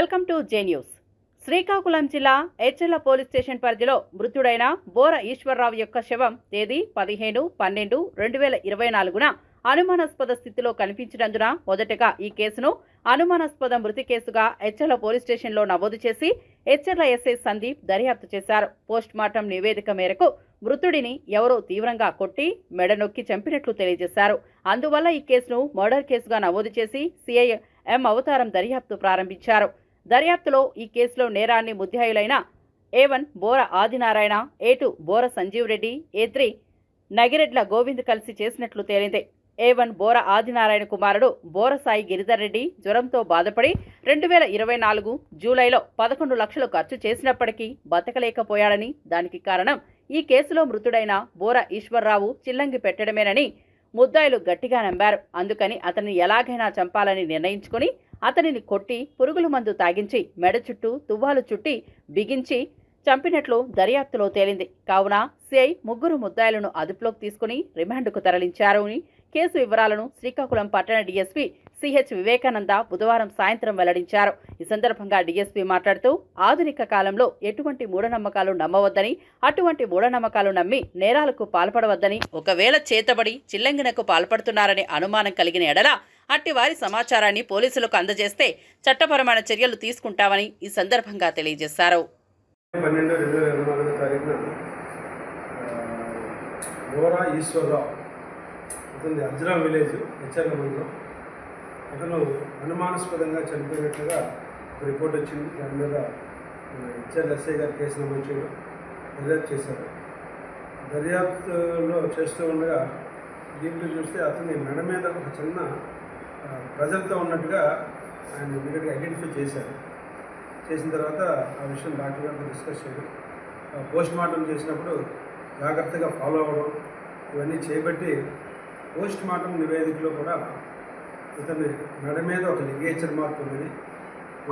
Welcome to J news. Srikakulam జిల్లా Etcherla police station పరిధిలో మృతుడైన బోర ఈశ్వర్రావు యొక్క శవం తేదీ 15/12/2024న అనుమానాస్పద స్థితిలో కనిపించినందున మొదటగా ఈ కేసును అనుమానాస్పద మృతి కేసుగా ఎచ్చెర్ల పోలీస్ స్టేషన్లో నమోదు చేసి ఎచ్చెర్ల ఎస్ఐ సందీప్ దర్యాప్తు చేశారు. పోస్ట్ మార్టం నివేదిక మేరకు మృతుడిని ఎవరో తీవ్రంగా కొట్టి మెడ నొక్కి చంపినట్లు తెలియజేశారు. అందువల్ల ఈ కేసును మర్డర్ కేసుగా నమోదు చేసి సిఐ ఎం అవతారం దర్యాప్తు ప్రారంభించారు. దర్యాప్తులో ఈ కేసులో నేరాన్ని ముద్దాయిలైన A1 బోర ఆదినారాయణ, A2 బోర సంజీవ్ రెడ్డి, A3 నగిరెడ్ల గోవింద్ కలిసి చేసినట్లు తేలింది. A1 బోర ఆదినారాయణ కుమారుడు బోర సాయి గిరిధర్ రెడ్డి జ్వరంతో బాధపడి 2024 జూలైలో 11 లక్షలు ఖర్చు చేసినప్పటికీ బతకలేకపోయాడని, దానికి కారణం ఈ కేసులో మృతుడైన బోర ఈశ్వర్రావు చిల్లంగి పెట్టడమేనని ముద్దాయిలు గట్టిగా నమ్మారు. అందుకని అతన్ని ఎలాగైనా చంపాలని నిర్ణయించుకుని అతనిని కొట్టి పురుగుల మందు తాగించి మెడ చుట్టూ తువ్వాలు చుట్టి బిగించి చంపినట్లు దర్యాప్తులో తేలింది. కావున సిఐ ముగ్గురు ముద్దాయిలను అదుపులోకి తీసుకుని రిమాండ్కు తరలించారు. కేసు వివరాలను శ్రీకాకుళం పట్టణ డీఎస్పీ సిహెచ్ వివేకానంద బుధవారం సాయంత్రం వెల్లడించారు. ఈ సందర్భంగా డీఎస్పీ మాట్లాడుతూ ఆధునిక కాలంలో ఎటువంటి మూఢనమ్మకాలు నమ్మవద్దని, అటువంటి మూఢనమ్మకాలు నమ్మి నేరాలకు పాల్పడవద్దని, ఒకవేళ చేతబడి చిల్లంగినకు పాల్పడుతున్నారనే అనుమానం కలిగిన ఎడల అట్టి వారి సమాచారాన్ని పోలీసులకు అందజేస్తే చట్టపరమైన చర్యలు తీసుకుంటామని ఈ సందర్భంగా తెలియజేశారు. 12/2024 బోర ఈశ్వర్రావు అతని అజ్రా విలేజ్ ఎచ్చెర్ల మండలం. అతను అనుమానాస్పదంగా చనిపోయినట్లుగా రిపోర్ట్ వచ్చింది. దాని మీద ఎచ్చెర్ల ఎస్ఐ గారు కేసు నమోదు చేయడం దర్యాప్తు చేశారు. దర్యాప్తులో చేస్తూ ఉండగా దీంట్లో చూస్తే అతని మెడ మీద ఒక చిన్న ప్రజలతో ఉన్నట్టుగా ఆయన ఇమీడియట్గా ఐడెంటిఫై చేశారు. చేసిన తర్వాత ఆ విషయం డాక్టర్ గారితో డిస్కస్ చేయడం, పోస్ట్ మార్టం చేసినప్పుడు జాగ్రత్తగా ఫాలో అవ్వడం, ఇవన్నీ చేయబట్టి పోస్ట్ మార్టం నివేదికలో కూడా ఇతని మెడ మీద ఒక లిగేచర్ మార్క్ ఉందని,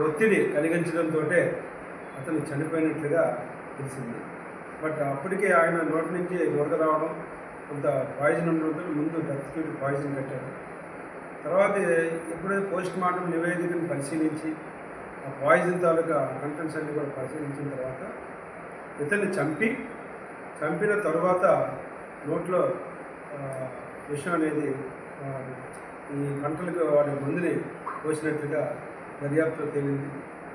ఒత్తిడి కలిగించడంతో అతను చనిపోయినట్లుగా తెలిసింది. బట్ అప్పటికే ఆయన నోటి నుంచి వరద రావడం, కొంత పాయిజన్ ఉండడంతో ముందు డెత్ క్యూట్ పాయిజన్ కట్టారు. తర్వాత ఎప్పుడైతే పోస్ట్ మార్టం నివేదికను పరిశీలించి ఆ పాయిజన్ తాలూకా కంటెంట్స్ అన్ని కూడా పరిశీలించిన తర్వాత ఇతన్ని చంపిన తర్వాత నోట్లో విషం అనేది ఈ గంటలకు వాడి మందుని పోసినట్లుగా దర్యాప్తులో తేలింది.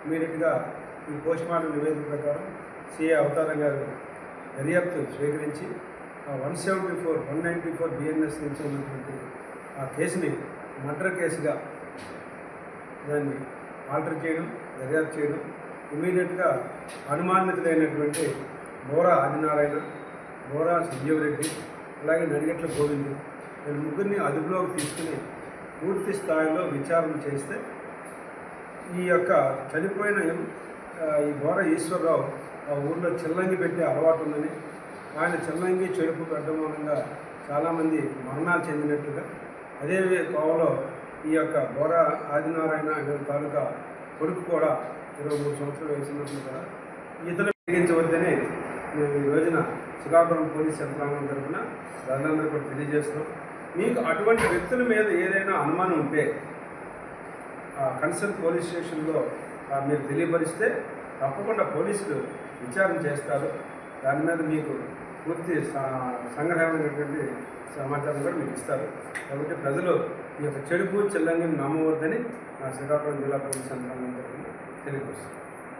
ఇమీడియట్గా ఈ పోస్ట్ మార్టం నివేదిక ప్రకారం సిఐ అవతారం గారు దర్యాప్తు స్వీకరించి 194 BNS నుంచి ఉన్నటువంటి ఆ కేసుని మర్డర్ కేసుగా దాన్ని ఆల్టర్ చేయడం, దర్యాప్తు చేయడం, ఇమీడియట్గా అనుమానితులైనటువంటి బోర ఆదినారాయణ, బోర సంజీవ్ రెడ్డి, అలాగే నడిగట్ల గోవింద్ వీళ్ళ ముగ్గురిని అదుపులోకి తీసుకుని పూర్తి స్థాయిలో విచారణ చేస్తే ఈ యొక్క చనిపోయిన ఈ బోర ఈశ్వర్రావు ఆ ఊళ్ళో చిల్లంగి పెట్టే అలవాటు ఉందని, ఆయన చిల్లంగి చెడుపు పెట్టడం మూలంగా చాలామంది మరణాలు చెందినట్లుగా, అదే కోవలో ఈ యొక్క బోర ఆదినారాయణ తాలూకా కొడుకు కూడా 23 సంవత్సరాలు వయసున్నట్లు కూడా ఇతను తగ్గించవద్దని మేము ఈ రోజున శ్రీకాకుళం పోలీస్ యంత్రాంగం తరఫున ప్రజలందరూ కూడా తెలియజేస్తున్నాం. మీకు అటువంటి వ్యక్తుల మీద ఏదైనా అనుమానం ఉంటే కన్సర్న్ పోలీస్ స్టేషన్లో మీరు తెలియపరిస్తే తప్పకుండా పోలీసులు విచారణ చేస్తారు. దాని మీద మీకు పూర్తి సంగ్రహమైనటువంటి సమాచారం కూడా మీకు ఇస్తారు. కాబట్టి ప్రజలు ఈ యొక్క చెడుపు చిల్లంగిని నమ్మవద్దని శ్రీకాకుళం జిల్లా పోలీస్ యంత్రాంగం తరఫున తెలియజేస్తారు.